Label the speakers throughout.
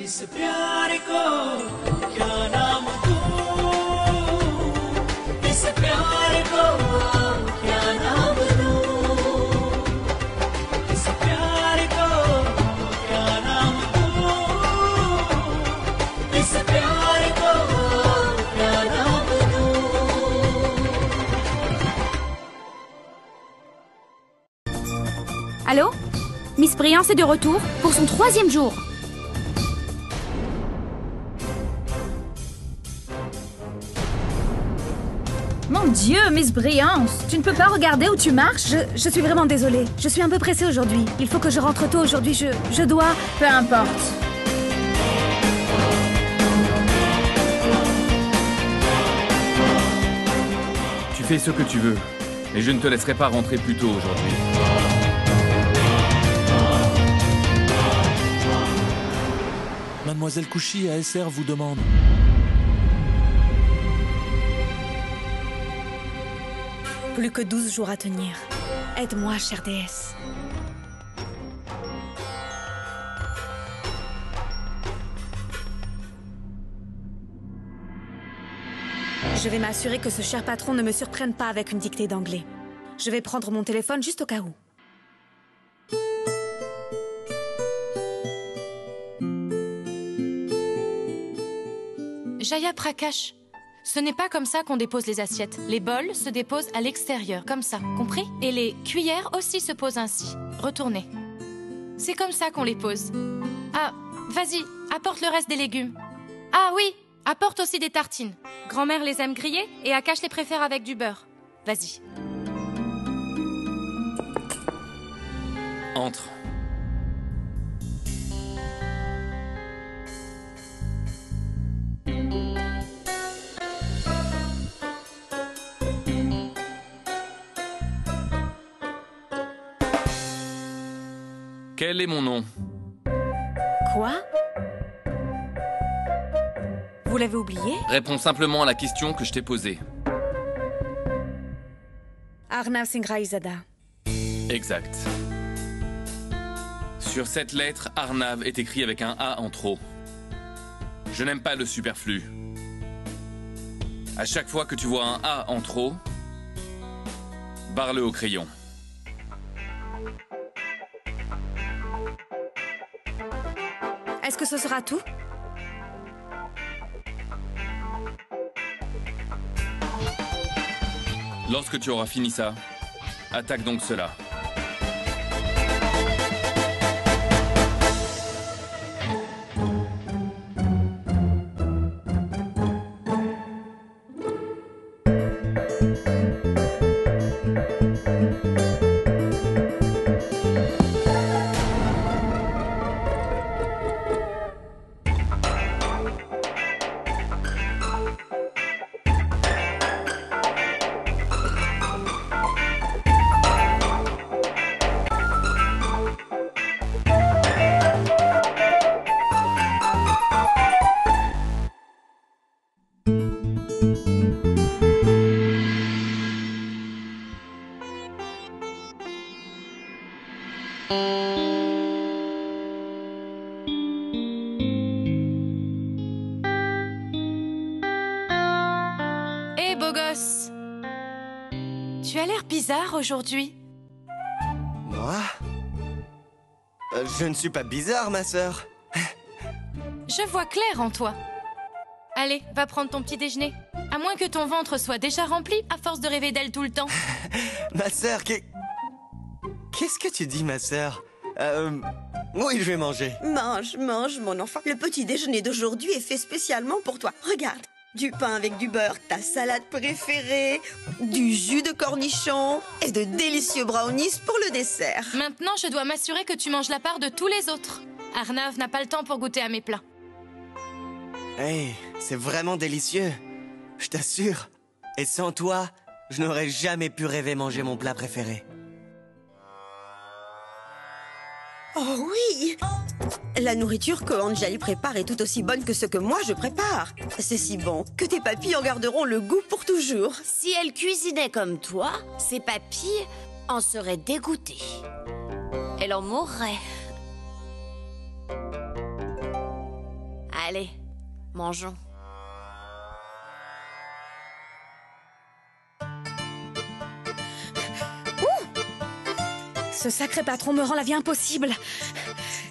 Speaker 1: इस प्यार को क्या नाम दूं, इस प्यार को क्या नाम दूं, इस प्यार को क्या नाम दूं, इस प्यार को क्या नाम दूं।
Speaker 2: Allô? Miss Briance est de retour pour son 3e jour. Mon Dieu, Miss Briance, tu ne peux pas regarder où tu marches? Je suis vraiment désolée. Je suis un peu pressée aujourd'hui. Il faut que je rentre tôt aujourd'hui. Je dois... Peu importe.
Speaker 3: Tu fais ce que tu veux, mais je ne te laisserai pas rentrer plus tôt aujourd'hui.
Speaker 4: Mademoiselle Couchy à SR vous demande.
Speaker 2: Plus que 12 jours à tenir. Aide-moi, chère déesse. Je vais m'assurer que ce cher patron ne me surprenne pas avec une dictée d'anglais. Je vais prendre mon téléphone juste au cas où.
Speaker 5: Jaya Prakash, ce n'est pas comme ça qu'on dépose les assiettes. Les bols se déposent à l'extérieur, comme ça, compris? Et les cuillères aussi se posent ainsi. Retournez. C'est comme ça qu'on les pose. Ah, vas-y, apporte le reste des légumes. Ah oui, apporte aussi des tartines. Grand-mère les aime grillées et Akash les préfère avec du beurre. Vas-y.
Speaker 3: Entre. Quel est mon nom?
Speaker 2: Quoi? Vous l'avez oublié?
Speaker 3: Réponds simplement à la question que je t'ai posée.
Speaker 2: Arnav Singh Raizada.
Speaker 3: Exact. Sur cette lettre, Arnav est écrit avec un A en trop. Je n'aime pas le superflu. À chaque fois que tu vois un A en trop, barre-le au crayon.
Speaker 2: Est-ce que ce sera tout?
Speaker 3: Lorsque tu auras fini ça, attaque donc cela.
Speaker 5: Hé, beau gosse! Tu as l'air bizarre aujourd'hui.
Speaker 6: Moi? Je ne suis pas bizarre, ma sœur.
Speaker 5: Je vois clair en toi. Allez, va prendre ton petit déjeuner. À moins que ton ventre soit déjà rempli à force de rêver d'elle tout le temps.
Speaker 6: Ma sœur, qu'est-ce que tu dis, ma sœur? Oui, je vais manger.
Speaker 7: Mange, mange, mon enfant. Le petit déjeuner d'aujourd'hui est fait spécialement pour toi. Regarde, du pain avec du beurre, ta salade préférée, du jus de cornichon et de délicieux brownies pour le dessert.
Speaker 5: Maintenant, je dois m'assurer que tu manges la part de tous les autres. Arnav n'a pas le temps pour goûter à mes plats.
Speaker 6: Hey, c'est vraiment délicieux. Je t'assure. Et sans toi, je n'aurais jamais pu rêver manger mon plat préféré.
Speaker 7: Oh oui! La nourriture que Anjali prépare est tout aussi bonne que ce que moi je prépare. C'est si bon que tes papilles en garderont le goût pour toujours.
Speaker 8: Si elle cuisinait comme toi, ses papilles en seraient dégoûtées. Elle en mourrait. Allez, mangeons.
Speaker 2: Ce sacré patron me rend la vie impossible.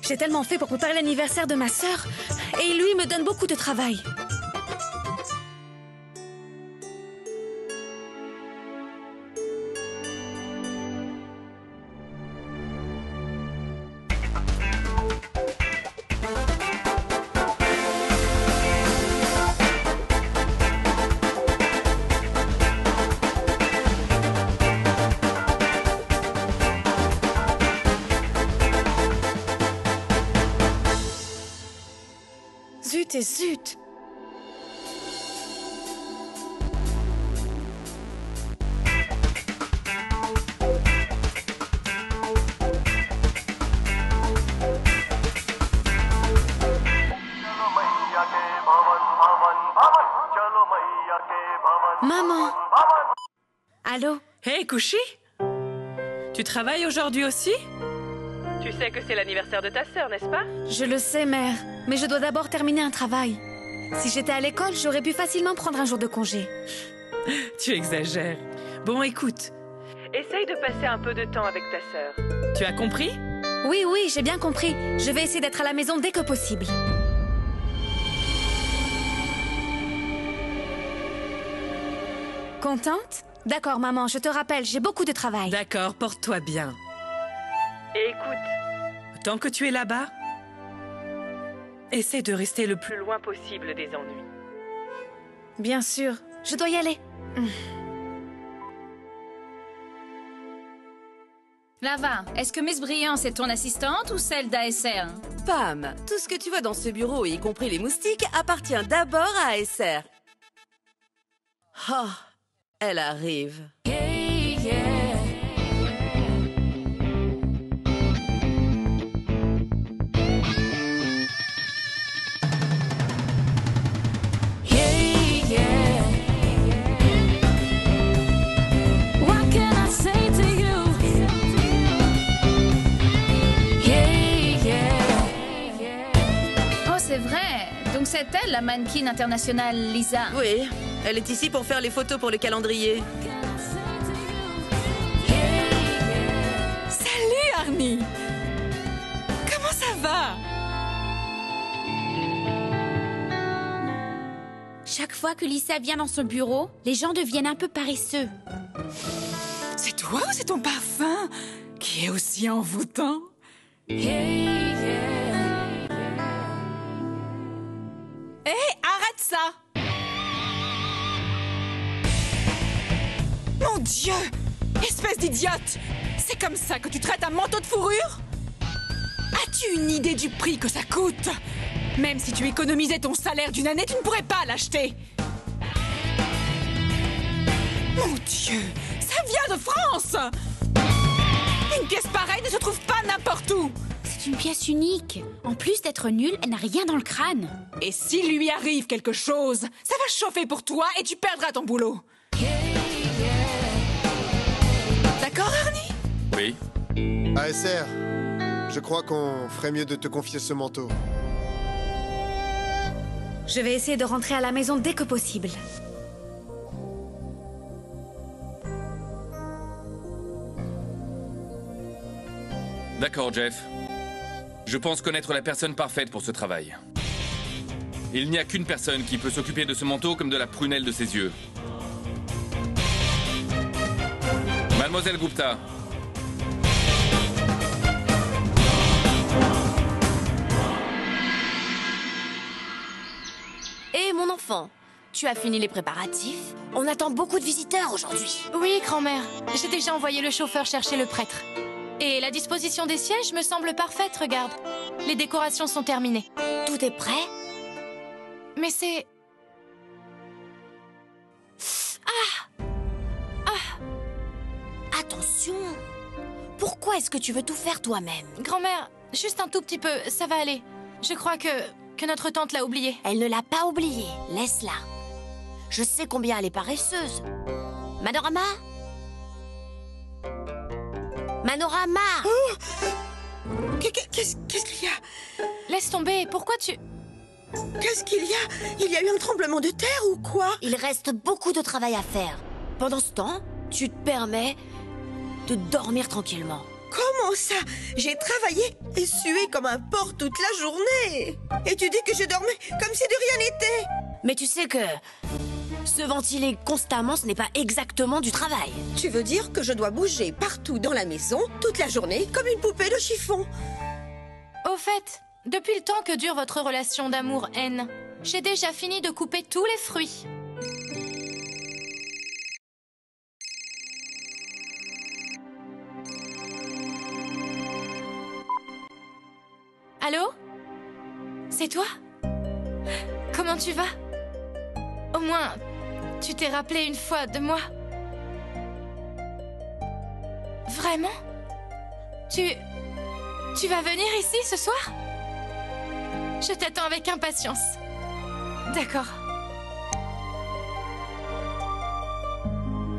Speaker 2: J'ai tellement fait pour préparer l'anniversaire de ma sœur, et lui me donne beaucoup de travail. Zut et zut! Maman! Allô?
Speaker 4: Hey, Kushi! Tu travailles aujourd'hui aussi? Tu sais que c'est l'anniversaire de ta sœur, n'est-ce pas?
Speaker 2: Je le sais, mère, mais je dois d'abord terminer un travail. Si j'étais à l'école, j'aurais pu facilement prendre un jour de congé.
Speaker 4: Tu exagères. Bon, écoute. Essaye de passer un peu de temps avec ta sœur. Tu as compris?
Speaker 2: Oui, oui, j'ai bien compris. Je vais essayer d'être à la maison dès que possible. Contente? D'accord, maman, je te rappelle, j'ai beaucoup de travail.
Speaker 4: D'accord, porte-toi bien. Et écoute, tant que tu es là-bas, essaie de rester le plus loin possible des ennuis.
Speaker 2: Bien sûr, je dois y aller.
Speaker 9: Lava, est-ce que Miss Brillance est ton assistante ou celle d'ASR?
Speaker 10: Pam, tout ce que tu vois dans ce bureau, y compris les moustiques, appartient d'abord à ASR. Ah, elle arrive.
Speaker 9: C'est vrai. Donc c'est elle, la mannequin internationale Lisa.
Speaker 10: Oui, elle est ici pour faire les photos pour le calendrier.
Speaker 4: Salut, Arnie! Comment ça va?
Speaker 8: Chaque fois que Lisa vient dans son bureau, les gens deviennent un peu paresseux.
Speaker 4: C'est toi ou c'est ton parfum qui est aussi envoûtant? Hé, arrête ça! Mon Dieu! Espèce d'idiote! C'est comme ça que tu traites un manteau de fourrure? As-tu une idée du prix que ça coûte? Même si tu économisais ton salaire d'une année, tu ne pourrais pas l'acheter! Mon Dieu! Ça vient de France! Une pièce pareille ne se trouve pas n'importe où!
Speaker 8: C'est une pièce unique. En plus d'être nulle, elle n'a rien dans le crâne.
Speaker 4: Et s'il lui arrive quelque chose, ça va chauffer pour toi et tu perdras ton boulot. D'accord, Arnie?
Speaker 3: Oui.
Speaker 11: ASR, je crois qu'on ferait mieux de te confier ce manteau.
Speaker 2: Je vais essayer de rentrer à la maison dès que possible.
Speaker 3: D'accord, Jeff. Je pense connaître la personne parfaite pour ce travail. Il n'y a qu'une personne qui peut s'occuper de ce manteau comme de la prunelle de ses yeux. Mademoiselle Gupta.
Speaker 8: Et mon enfant, tu as fini les préparatifs? On attend beaucoup de visiteurs aujourd'hui.
Speaker 5: Oui, grand-mère. J'ai déjà envoyé le chauffeur chercher le prêtre. Et la disposition des sièges me semble parfaite, regarde. Les décorations sont terminées.
Speaker 8: Tout est prêt?
Speaker 5: Mais c'est...
Speaker 8: Attention! Pourquoi est-ce que tu veux tout faire toi-même?
Speaker 5: Grand-mère, juste un tout petit peu, ça va aller. Je crois que notre tante l'a oublié.
Speaker 8: Elle ne l'a pas oublié. Laisse-la. Je sais combien elle est paresseuse. Manorama? Manorama!
Speaker 4: Qu'est-ce qu'il y a?
Speaker 5: Laisse tomber, pourquoi tu...
Speaker 7: Qu'est-ce qu'il y a? Il y a eu un tremblement de terre ou quoi?
Speaker 8: Il reste beaucoup de travail à faire. Pendant ce temps, tu te permets de dormir tranquillement.
Speaker 7: Comment ça? J'ai travaillé et sué comme un porc toute la journée. Et tu dis que je dormais comme si de rien n'était.
Speaker 8: Mais tu sais que se ventiler constamment, ce n'est pas exactement du travail.
Speaker 7: Tu veux dire que je dois bouger partout dans la maison toute la journée comme une poupée de chiffon?
Speaker 5: Au fait, depuis le temps que dure votre relation d'amour-haine, j'ai déjà fini de couper tous les fruits. Allô? C'est toi? Comment tu vas? Au moins, tu t'es rappelé une fois de moi. Vraiment? Tu vas venir ici ce soir? Je t'attends avec impatience. D'accord.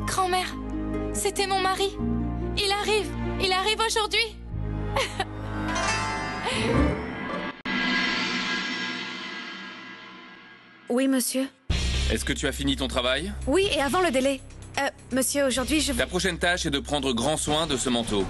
Speaker 5: Grand-mère, c'était mon mari. Il arrive aujourd'hui.
Speaker 2: Oui, monsieur.
Speaker 3: Est-ce que tu as fini ton travail?
Speaker 2: Oui, et avant le délai. Monsieur, aujourd'hui, je...
Speaker 3: Ta prochaine tâche est de prendre grand soin de ce manteau.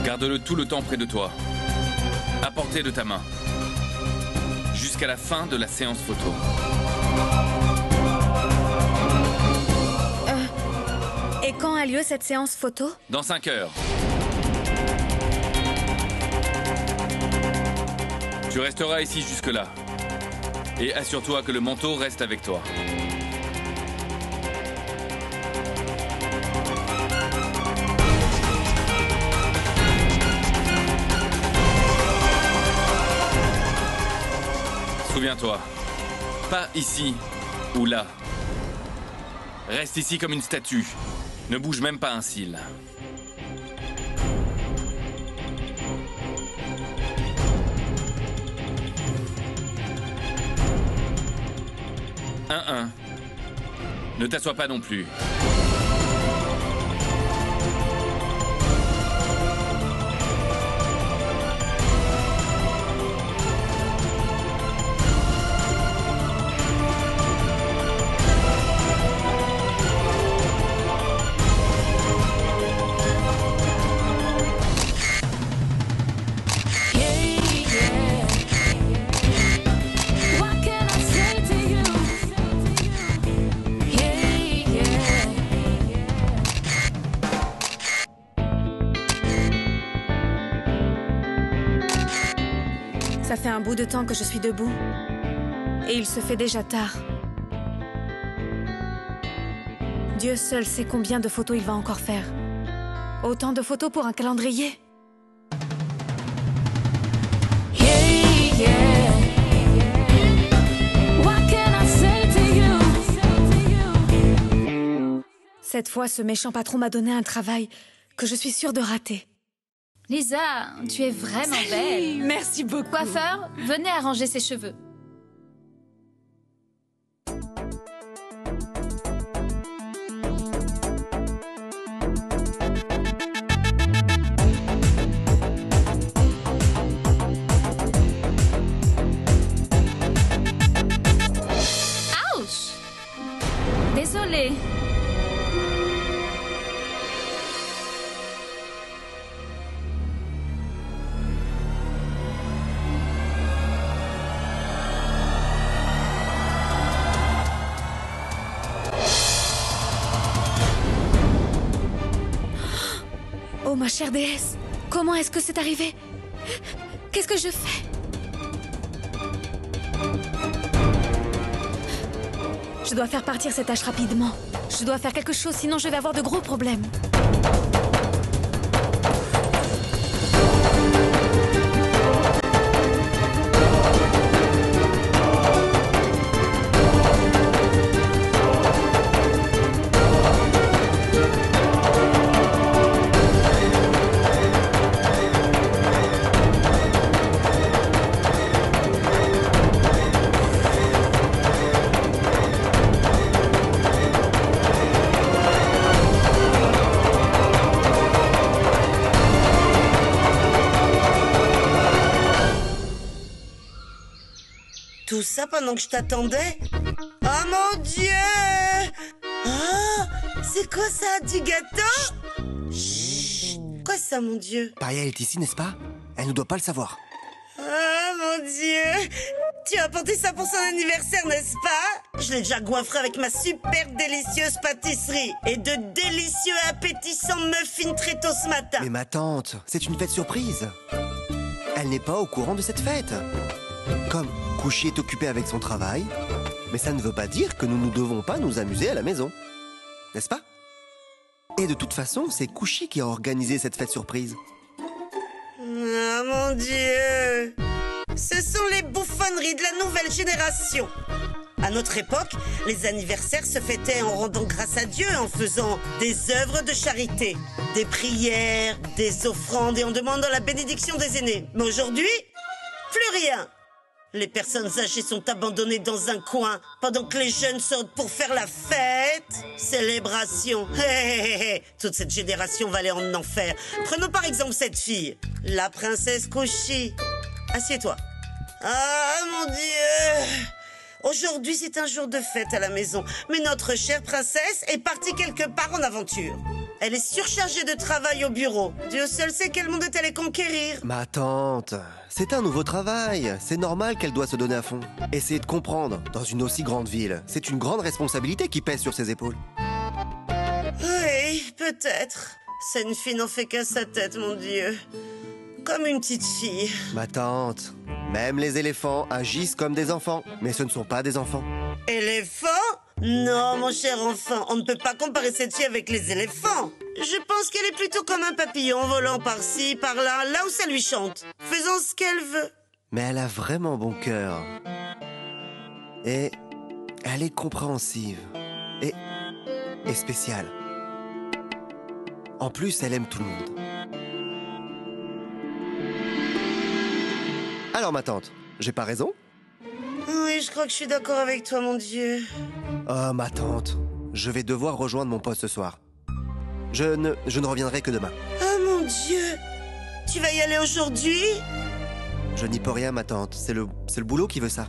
Speaker 3: Garde-le tout le temps près de toi, à portée de ta main, jusqu'à la fin de la séance photo.
Speaker 2: Et quand a lieu cette séance photo?
Speaker 3: Dans 5 heures. Tu resteras ici jusque-là. Et assure-toi que le manteau reste avec toi. Souviens-toi, pas ici ou là. Reste ici comme une statue. Ne bouge même pas un cil. Ne t'assois pas non plus.
Speaker 2: Ça fait un bout de temps que je suis debout. Et il se fait déjà tard. Dieu seul sait combien de photos il va encore faire. Autant de photos pour un calendrier. Cette fois, ce méchant patron m'a donné un travail que je suis sûre de rater.
Speaker 9: Lisa, tu es vraiment belle.
Speaker 4: Merci beaucoup.
Speaker 9: Coiffeur, venez arranger ses cheveux. Ouch! Désolée.
Speaker 2: Oh, ma chère déesse, comment est-ce que c'est arrivé? Qu'est-ce que je fais? Je dois faire partir cette tâche rapidement. Je dois faire quelque chose, sinon je vais avoir de gros problèmes.
Speaker 7: ça pendant que je t'attendais? Oh mon Dieu! Oh, c'est quoi ça? Du gâteau? Chut. Quoi ça, mon Dieu?
Speaker 6: Paria est ici, n'est-ce pas? Elle ne doit pas le savoir.
Speaker 7: Oh mon Dieu! Tu as apporté ça pour son anniversaire, n'est-ce pas? Je l'ai déjà goinfré avec ma super délicieuse pâtisserie et de délicieux et appétissants muffins très tôt ce matin.
Speaker 6: Mais ma tante, c'est une fête surprise. Elle n'est pas au courant de cette fête. Comme Couchy est occupé avec son travail, mais ça ne veut pas dire que nous ne devons pas nous amuser à la maison. N'est-ce pas? Et de toute façon, c'est Couchy qui a organisé cette fête surprise.
Speaker 7: Ah mon Dieu! Ce sont les bouffonneries de la nouvelle génération. À notre époque, les anniversaires se fêtaient en rendant grâce à Dieu, en faisant des œuvres de charité, des prières, des offrandes et en demandant la bénédiction des aînés. Mais aujourd'hui, plus rien. Les personnes âgées sont abandonnées dans un coin pendant que les jeunes sortent pour faire la fête. Célébration. Toute cette génération va aller en enfer. Prenons par exemple cette fille, la princesse Couchy. Assieds-toi. Ah, mon Dieu! Aujourd'hui, c'est un jour de fête à la maison. Mais notre chère princesse est partie quelque part en aventure. Elle est surchargée de travail au bureau. Dieu seul sait quel monde est allée conquérir.
Speaker 6: Ma tante, c'est un nouveau travail. C'est normal qu'elle doit se donner à fond. Essayez de comprendre. Dans une aussi grande ville, c'est une grande responsabilité qui pèse sur ses épaules.
Speaker 7: Oui, peut-être. Cette fille n'en fait qu'à sa tête, mon Dieu. Comme une petite fille.
Speaker 6: Ma tante, même les éléphants agissent comme des enfants. Mais ce ne sont pas des enfants.
Speaker 7: Éléphant? Non, mon cher enfant, on ne peut pas comparer cette fille avec les éléphants. Je pense qu'elle est plutôt comme un papillon volant par-ci, par-là, là où ça lui chante, faisant ce qu'elle veut.
Speaker 6: Mais elle a vraiment bon cœur. Et elle est compréhensive. Et spéciale. En plus, elle aime tout le monde. Alors, ma tante, j'ai pas raison?
Speaker 7: Oui, je crois que je suis d'accord avec toi, mon Dieu.
Speaker 6: Oh, ma tante, je vais devoir rejoindre mon poste ce soir. Je ne reviendrai que demain.
Speaker 7: Oh, mon Dieu! Tu vas y aller aujourd'hui?
Speaker 6: Je n'y peux rien, ma tante. C'est le boulot qui veut ça.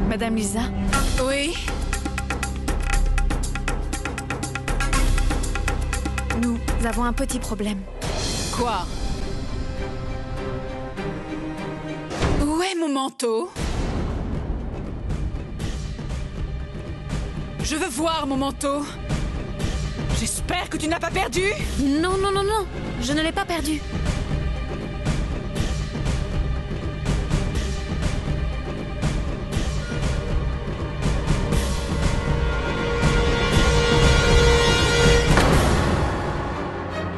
Speaker 5: Madame Lisa?
Speaker 4: Oui?
Speaker 5: Nous avons un petit problème.
Speaker 4: Quoi? Où est mon manteau? Je veux voir mon manteau. J'espère que tu n'as pas perdu.
Speaker 5: Non, non, non, non. Je ne l'ai pas perdu.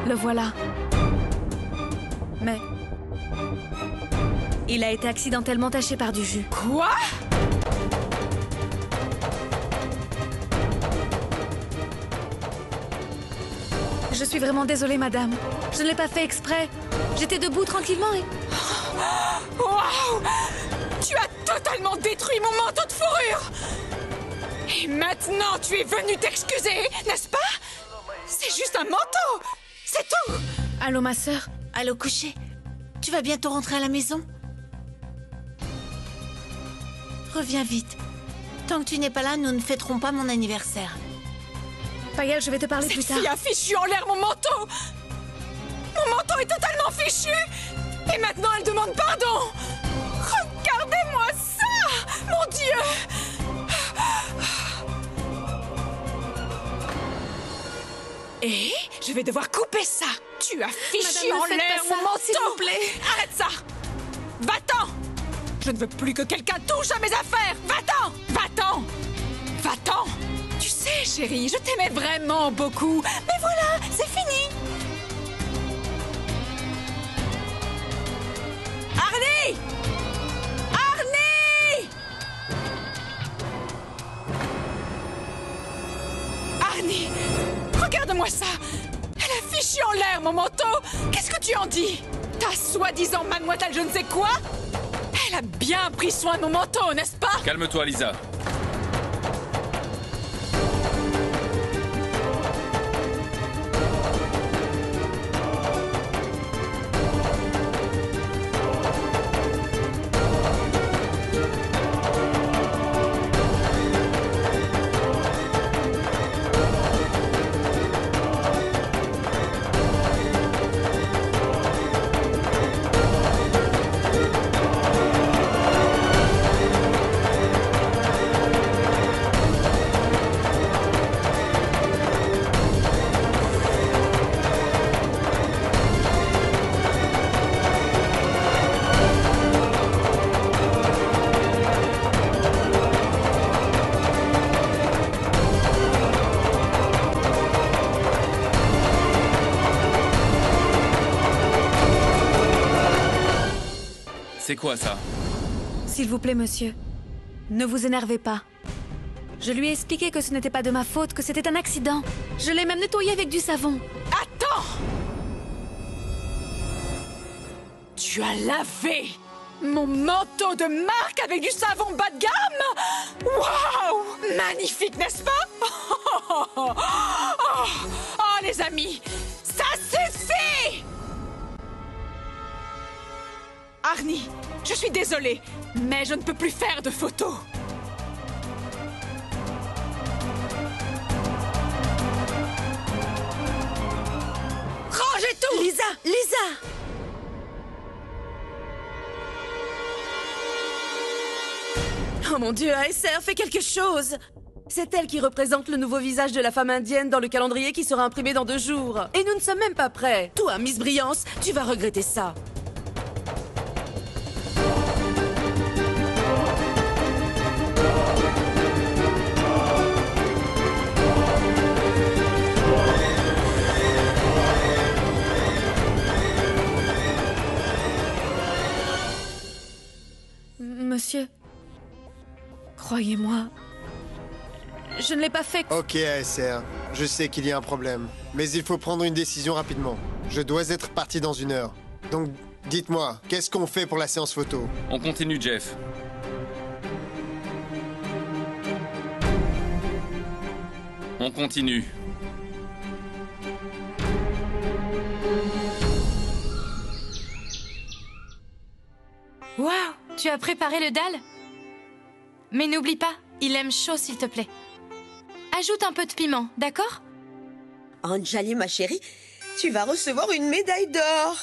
Speaker 5: Le voilà. Mais... il a été accidentellement taché par du jus.
Speaker 4: Quoi?
Speaker 5: Je suis vraiment désolée, madame. Je ne l'ai pas fait exprès. J'étais debout tranquillement et...
Speaker 4: Waouh! Tu as totalement détruit mon manteau de fourrure! Et maintenant, tu es venu t'excuser, n'est-ce pas? C'est juste un manteau! C'est tout!
Speaker 5: Allô, ma sœur?
Speaker 8: Allô, Couchy? Tu vas bientôt rentrer à la maison? Reviens vite. Tant que tu n'es pas là, nous ne fêterons pas mon anniversaire.
Speaker 5: Payel, je vais te parler plus tard.
Speaker 4: Cette fille a fichu en l'air mon manteau! Mon manteau est totalement fichu! Et maintenant, elle demande pardon! Regardez-moi ça! Mon Dieu! Et je vais devoir couper ça! Tu as fichu
Speaker 5: Madame,
Speaker 4: en
Speaker 5: ne faites
Speaker 4: l'air
Speaker 5: pas ça,
Speaker 4: mon manteau!
Speaker 5: s'il vous plaît.
Speaker 4: Arrête ça! Va-t'en! Je ne veux plus que quelqu'un touche à mes affaires! Va-t'en! Va-t'en! Va-t'en! Tu sais, chérie, je t'aimais vraiment beaucoup. Mais voilà, c'est fini. Arnie! Arnie! Arnie, regarde-moi ça. Elle a fichu en l'air mon manteau. Qu'est-ce que tu en dis? Ta soi-disant mademoiselle je ne sais quoi? Elle a bien pris soin de mon manteau, n'est-ce pas?
Speaker 3: Calme-toi, Lisa. C'est quoi ça?
Speaker 2: S'il vous plaît, monsieur, ne vous énervez pas. Je lui ai expliqué que ce n'était pas de ma faute, que c'était un accident. Je l'ai même nettoyé avec du savon.
Speaker 4: Attends! Tu as lavé mon manteau de marque avec du savon bas de gamme? Waouh! Magnifique, n'est-ce pas? Oh, les amis, ça suffit! Arnie, je suis désolée, mais je ne peux plus faire de photos. Rangez tout!
Speaker 10: Lisa! Lisa! Oh mon Dieu, ASR, fais quelque chose! C'est elle qui représente le nouveau visage de la femme indienne dans le calendrier qui sera imprimé dans 2 jours. Et nous ne sommes même pas prêts. Toi, Miss Brillance, tu vas regretter ça.
Speaker 2: Monsieur, croyez-moi, je ne l'ai pas fait.
Speaker 11: Ok, ASR. Je sais qu'il y a un problème. Mais il faut prendre une décision rapidement. Je dois être parti dans 1 heure. Donc, dites-moi, qu'est-ce qu'on fait pour la séance photo?
Speaker 3: On continue, Jeff. On continue.
Speaker 5: Waouh, tu as préparé le dalle? Mais n'oublie pas, il aime chaud s'il te plaît. Ajoute un peu de piment, d'accord?
Speaker 7: Anjali, ma chérie, tu vas recevoir une médaille d'or.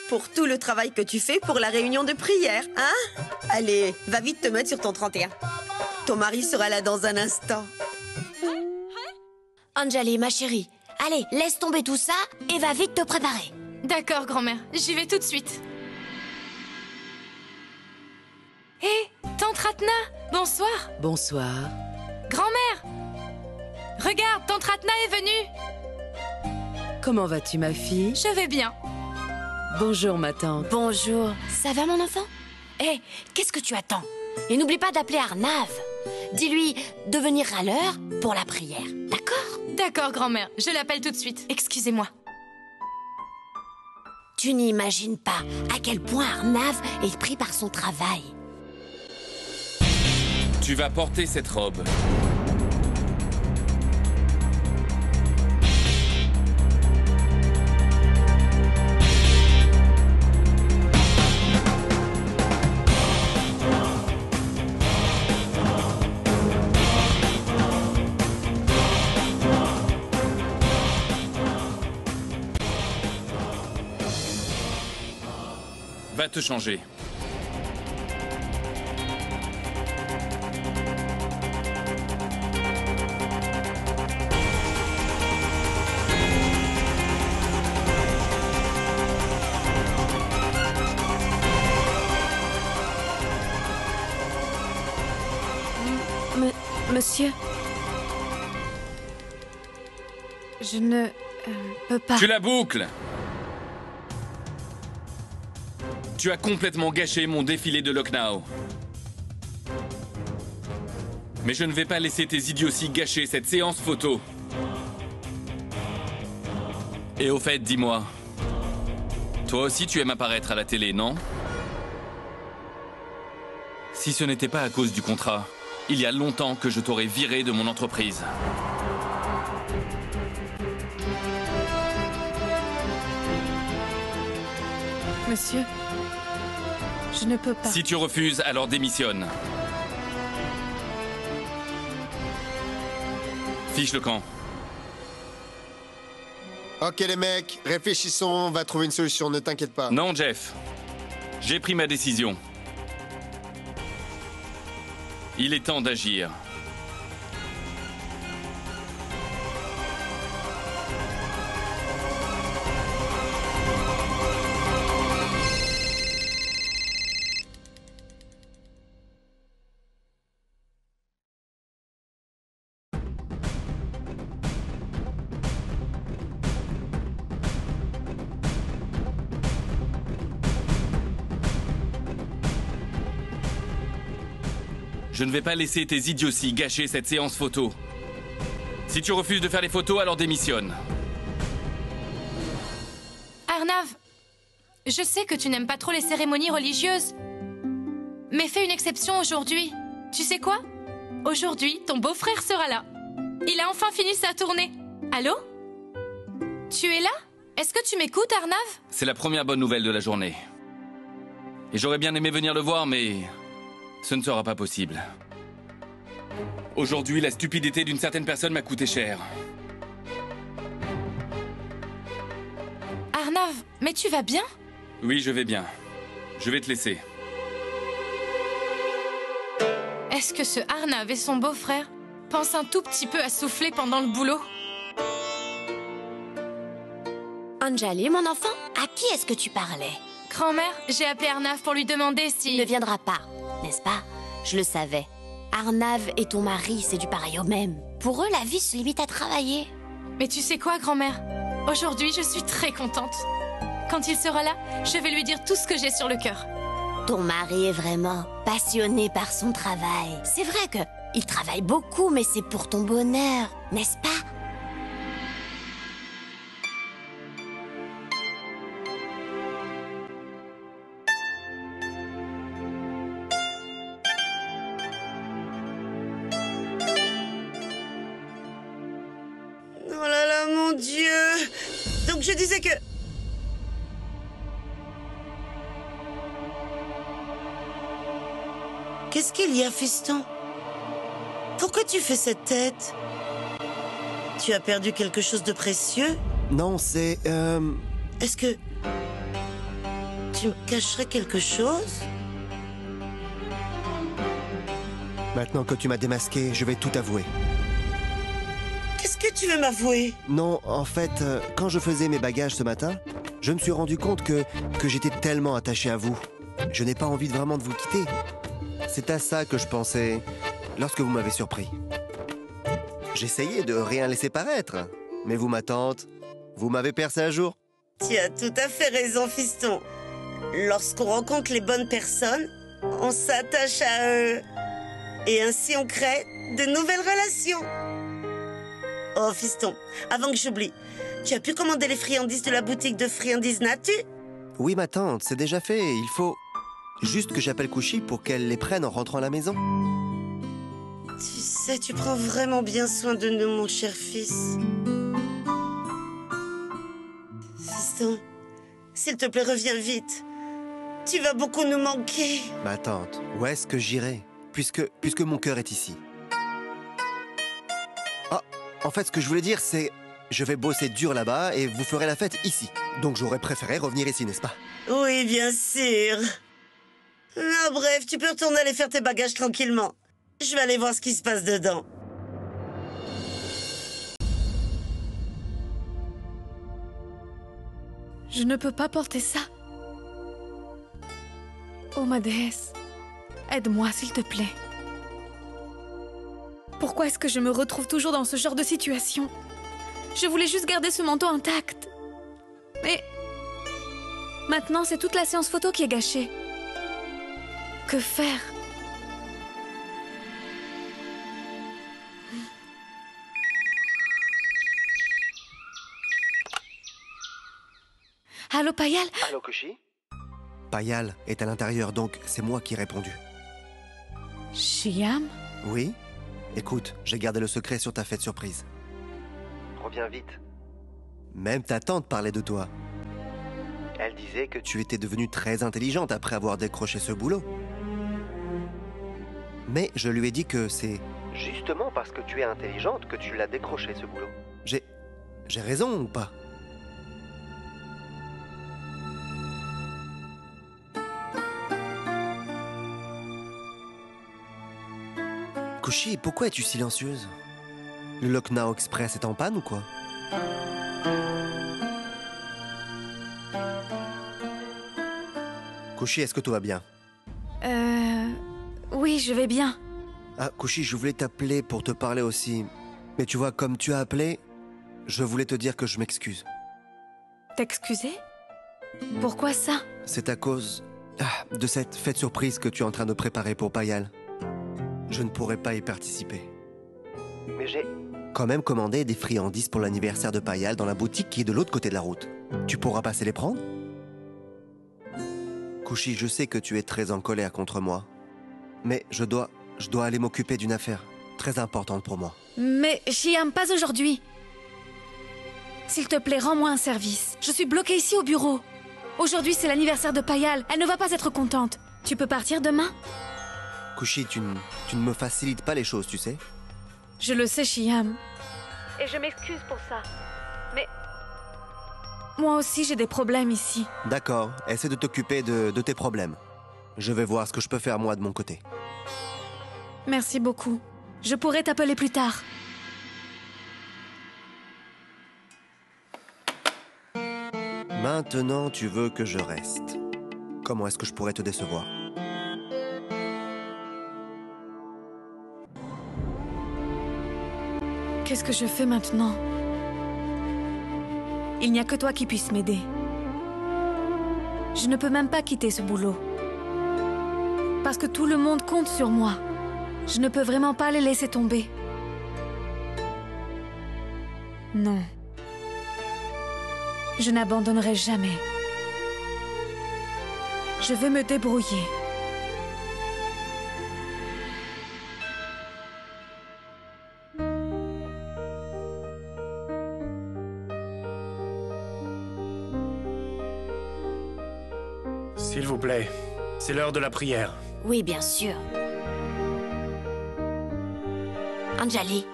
Speaker 7: Pour tout le travail que tu fais pour la réunion de prière, hein? Allez, va vite te mettre sur ton 31. Ton mari sera là dans un instant.
Speaker 8: Anjali, ma chérie, allez, laisse tomber tout ça et va vite te préparer.
Speaker 5: D'accord, grand-mère, j'y vais tout de suite. Hé, tante Ratna, bonsoir.
Speaker 10: Bonsoir.
Speaker 5: Grand-mère! Regarde, tante Ratna est venue.
Speaker 10: Comment vas-tu, ma fille?
Speaker 5: Je vais bien.
Speaker 10: Bonjour, ma tante.
Speaker 8: Bonjour. Ça va, mon enfant? Hé, qu'est-ce que tu attends? Et n'oublie pas d'appeler Arnav. Dis-lui de venir à l'heure pour la prière, d'accord?
Speaker 5: D'accord, grand-mère, je l'appelle tout de suite. Excusez-moi.
Speaker 8: Tu n'imagines pas à quel point Arnav est pris par son travail.
Speaker 3: Tu vas porter cette robe. Va te changer.
Speaker 2: Monsieur, je ne peux pas.
Speaker 3: Tu la boucles! Tu as complètement gâché mon défilé de Lucknow. Mais je ne vais pas laisser tes idioties gâcher cette séance photo. Et au fait, dis-moi, toi aussi tu aimes apparaître à la télé, non? Si ce n'était pas à cause du contrat, il y a longtemps que je t'aurais viré de mon entreprise.
Speaker 2: Monsieur, je ne peux pas.
Speaker 3: Si tu refuses, alors démissionne. Fiche le camp.
Speaker 11: Ok les mecs, réfléchissons, on va trouver une solution, ne t'inquiète pas.
Speaker 3: Non, Jeff. J'ai pris ma décision. Il est temps d'agir. Je ne vais pas laisser tes idioties gâcher cette séance photo. Si tu refuses de faire les photos, alors démissionne.
Speaker 5: Arnav, je sais que tu n'aimes pas trop les cérémonies religieuses. Mais fais une exception aujourd'hui. Tu sais quoi? Aujourd'hui, ton beau-frère sera là. Il a enfin fini sa tournée. Allô? Tu es là? Est-ce que tu m'écoutes, Arnav?
Speaker 3: C'est la première bonne nouvelle de la journée. Et j'aurais bien aimé venir le voir, mais ce ne sera pas possible. Aujourd'hui, la stupidité d'une certaine personne m'a coûté cher.
Speaker 5: Arnav, mais tu vas bien?
Speaker 3: Oui, je vais bien. Je vais te laisser.
Speaker 5: Est-ce que ce Arnav et son beau-frère pensent un tout petit peu à souffler pendant le boulot?
Speaker 8: Anjali, mon enfant, à qui est-ce que tu parlais?
Speaker 5: Grand-mère, j'ai appelé Arnav pour lui demander si...
Speaker 8: Il ne viendra pas, n'est-ce pas? Je le savais. Arnav et ton mari, c'est du pareil au même. Pour eux, la vie se limite à travailler.
Speaker 5: Mais tu sais quoi, grand-mère? Aujourd'hui, je suis très contente. Quand il sera là, je vais lui dire tout ce que j'ai sur le cœur.
Speaker 8: Ton mari est vraiment passionné par son travail. C'est vrai que il travaille beaucoup, mais c'est pour ton bonheur, n'est-ce pas?
Speaker 7: Oh là là, mon Dieu! Donc je disais que... Qu'est-ce qu'il y a, fiston? Pourquoi tu fais cette tête? Tu as perdu quelque chose de précieux?
Speaker 6: Non, c'est...
Speaker 7: Est-ce que... Tu me cacherais quelque chose?
Speaker 6: Maintenant que tu m'as démasqué, je vais tout avouer.
Speaker 7: Qu'est-ce que tu veux m'avouer?
Speaker 6: Non, en fait, quand je faisais mes bagages ce matin, je me suis rendu compte que j'étais tellement attaché à vous. Je n'ai pas envie vraiment de vous quitter. C'est à ça que je pensais lorsque vous m'avez surpris. J'essayais de rien laisser paraître, mais vous, ma tante, vous m'avez percé à jour.
Speaker 7: Tu as tout à fait raison, fiston. Lorsqu'on rencontre les bonnes personnes, on s'attache à eux. Et ainsi on crée de nouvelles relations. Oh, fiston, avant que j'oublie, tu as pu commander les friandises de la boutique de friandises Natu?
Speaker 6: Oui, ma tante, c'est déjà fait. Il faut juste que j'appelle Kushi pour qu'elle les prenne en rentrant à la maison.
Speaker 7: Tu sais, tu prends vraiment bien soin de nous, mon cher fils. Fiston, s'il te plaît, reviens vite. Tu vas beaucoup nous manquer.
Speaker 6: Ma tante, où est-ce que j'irai puisque mon cœur est ici. Ah, en fait, ce que je voulais dire, c'est... Je vais bosser dur là-bas et vous ferez la fête ici. Donc j'aurais préféré revenir ici, n'est-ce pas?
Speaker 7: Oui, bien sûr. Ah, bref, tu peux retourner aller faire tes bagages tranquillement. Je vais aller voir ce qui se passe dedans.
Speaker 2: Je ne peux pas porter ça. Oh, ma déesse, aide-moi, s'il te plaît. Pourquoi est-ce que je me retrouve toujours dans ce genre de situation? Je voulais juste garder ce manteau intact. Mais... maintenant, c'est toute la séance photo qui est gâchée. Que faire? Allô, Payal?
Speaker 6: Allô, Kushi? Payal est à l'intérieur, donc c'est moi qui ai répondu.
Speaker 2: Shyam?
Speaker 6: Oui? Écoute, j'ai gardé le secret sur ta fête surprise. Reviens vite. Même ta tante parlait de toi. Elle disait que tu étais devenue très intelligente après avoir décroché ce boulot. Mais je lui ai dit que c'est justement parce que tu es intelligente que tu l'as décroché ce boulot. J'ai raison ou pas? Kushi, pourquoi es-tu silencieuse? Le Lucknow Express est en panne ou quoi? Kushi, est-ce que tout va bien?
Speaker 2: Oui, je vais bien.
Speaker 6: Ah, Kushi, je voulais t'appeler pour te parler aussi. Mais tu vois, comme tu as appelé, je voulais te dire que je m'excuse.
Speaker 2: T'excuser? Pourquoi ça?
Speaker 6: C'est à cause de cette fête surprise que tu es en train de préparer pour Payal. je ne pourrai pas y participer. Mais j'ai quand même commandé des friandises pour l'anniversaire de Payal dans la boutique qui est de l'autre côté de la route. Tu pourras passer les prendre? Kushi, je sais que tu es très en colère contre moi. Mais je dois aller m'occuper d'une affaire très importante pour moi.
Speaker 2: Mais Shyam, pas aujourd'hui. S'il te plaît, rends-moi un service. Je suis bloquée ici au bureau. Aujourd'hui, c'est l'anniversaire de Payal. Elle ne va pas être contente. Tu peux partir demain?
Speaker 6: Kushi, tu ne me facilites pas les choses, tu sais?
Speaker 2: Je le sais, Shyam. Et je m'excuse pour ça. Mais... moi aussi, j'ai des problèmes ici.
Speaker 6: D'accord, essaie de t'occuper de tes problèmes. Je vais voir ce que je peux faire moi de mon côté.
Speaker 2: Merci beaucoup. Je pourrai t'appeler plus tard.
Speaker 6: Maintenant, tu veux que je reste. Comment est-ce que je pourrais te décevoir?
Speaker 2: Qu'est-ce que je fais maintenant? Il n'y a que toi qui puisse m'aider. Je ne peux même pas quitter ce boulot. Parce que tout le monde compte sur moi. Je ne peux vraiment pas les laisser tomber. Non. Je n'abandonnerai jamais. Je vais me débrouiller.
Speaker 12: S'il vous plaît, c'est l'heure de la prière.
Speaker 8: Oui, bien sûr. Anjali.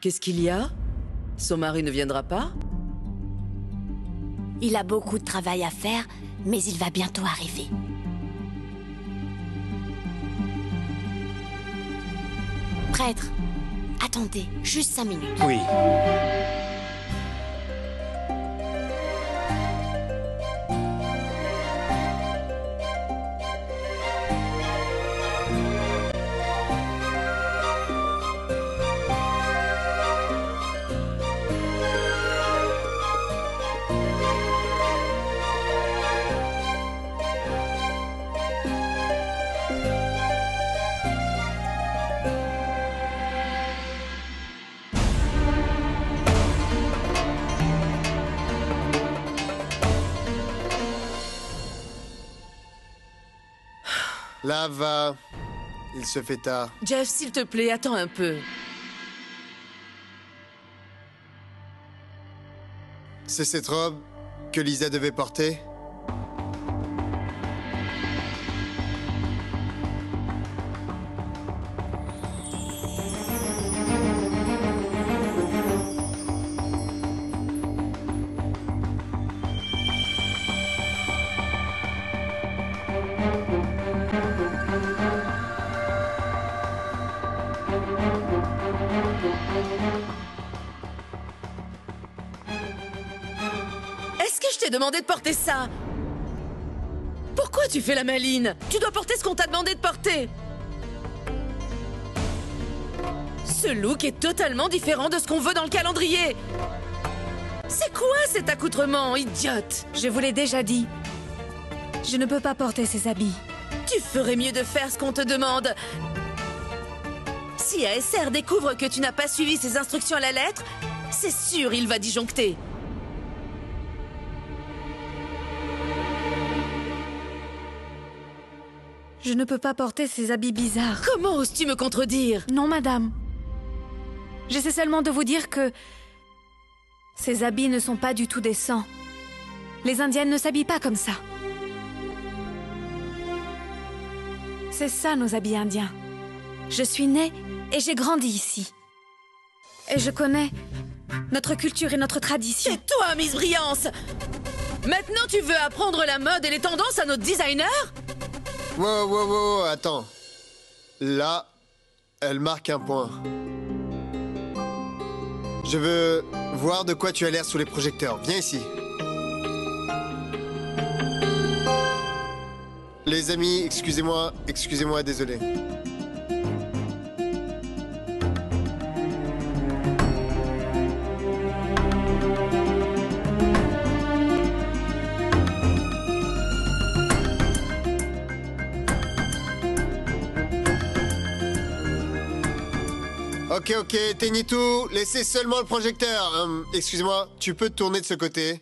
Speaker 10: Qu'est-ce qu'il y a? Son mari ne viendra pas?
Speaker 8: Il a beaucoup de travail à faire, mais il va bientôt arriver. Prêtre, attendez, juste 5 minutes.
Speaker 12: Oui.
Speaker 11: Là, va. Il se fait tard.
Speaker 10: Jeff, s'il te plaît, attends un peu.
Speaker 11: C'est cette robe que Lisa devait porter?
Speaker 10: Est-ce que je t'ai demandé de porter ça? Pourquoi tu fais la maline? Tu dois porter ce qu'on t'a demandé de porter. Ce look est totalement différent de ce qu'on veut dans le calendrier. C'est quoi cet accoutrement, idiote?
Speaker 2: Je vous l'ai déjà dit. Je ne peux pas porter ces habits.
Speaker 10: Tu ferais mieux de faire ce qu'on te demande. Si ASR découvre que tu n'as pas suivi ses instructions à la lettre, c'est sûr il va disjoncter.
Speaker 2: Je ne peux pas porter ces habits bizarres.
Speaker 10: Comment oses-tu me contredire?
Speaker 2: Non, madame. J'essaie seulement de vous dire que... ces habits ne sont pas du tout décents. Les Indiennes ne s'habillent pas comme ça. C'est ça, nos habits indiens. Je suis née et j'ai grandi ici. Et je connais notre culture et notre tradition.
Speaker 10: C'est toi, Miss Brillance! Maintenant, tu veux apprendre la mode et les tendances à notre designer?
Speaker 11: Wow, attends. Là, elle marque un point. Je veux voir de quoi tu as l'air sous les projecteurs. Viens ici. Les amis, excusez-moi, désolé. Ok, éteignez tout. Laissez seulement le projecteur. Excuse-moi, tu peux te tourner de ce côté?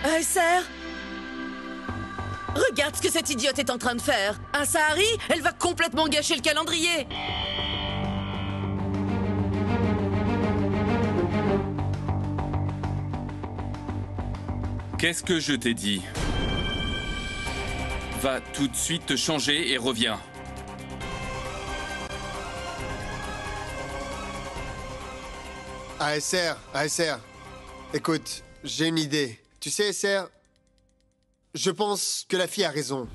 Speaker 10: ASR? Regarde ce que cette idiote est en train de faire. Asahari, elle va complètement gâcher le calendrier.
Speaker 3: Qu'est-ce que je t'ai dit? Va tout de suite te changer et reviens.
Speaker 11: ASR, écoute, j'ai une idée. Tu sais, ASR, je pense que la fille a raison.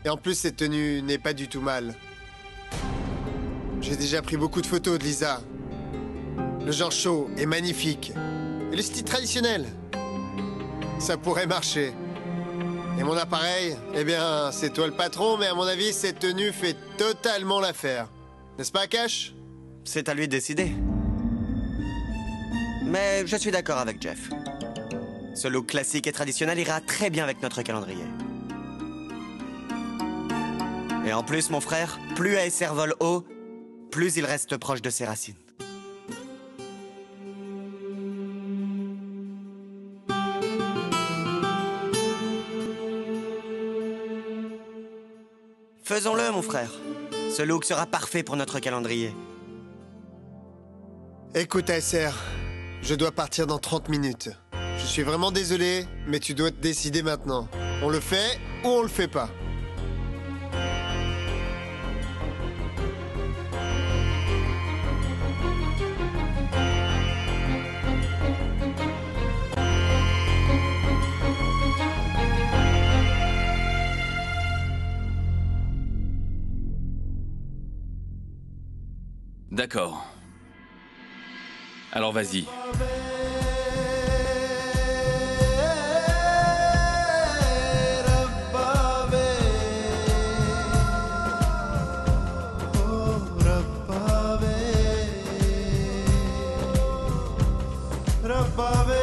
Speaker 11: Et en plus, cette tenue n'est pas du tout mal. J'ai déjà pris beaucoup de photos de Lisa. Le genre show est magnifique. Et le style traditionnel, ça pourrait marcher. Et mon appareil, eh bien, c'est toi le patron, mais à mon avis, cette tenue fait totalement l'affaire. N'est-ce pas, Cash?
Speaker 6: C'est à lui de décider. Mais je suis d'accord avec Jeff. Ce look classique et traditionnel ira très bien avec notre calendrier. Et en plus, mon frère, plus ASR vole haut, plus il reste proche de ses racines. Faisons-le, mon frère. Ce look sera parfait pour notre calendrier.
Speaker 11: Écoute, ASR, je dois partir dans 30 minutes. Je suis vraiment désolé, mais tu dois te décider maintenant. On le fait ou on le fait pas?
Speaker 3: D'accord. Alors vas-y.
Speaker 1: Rabbabe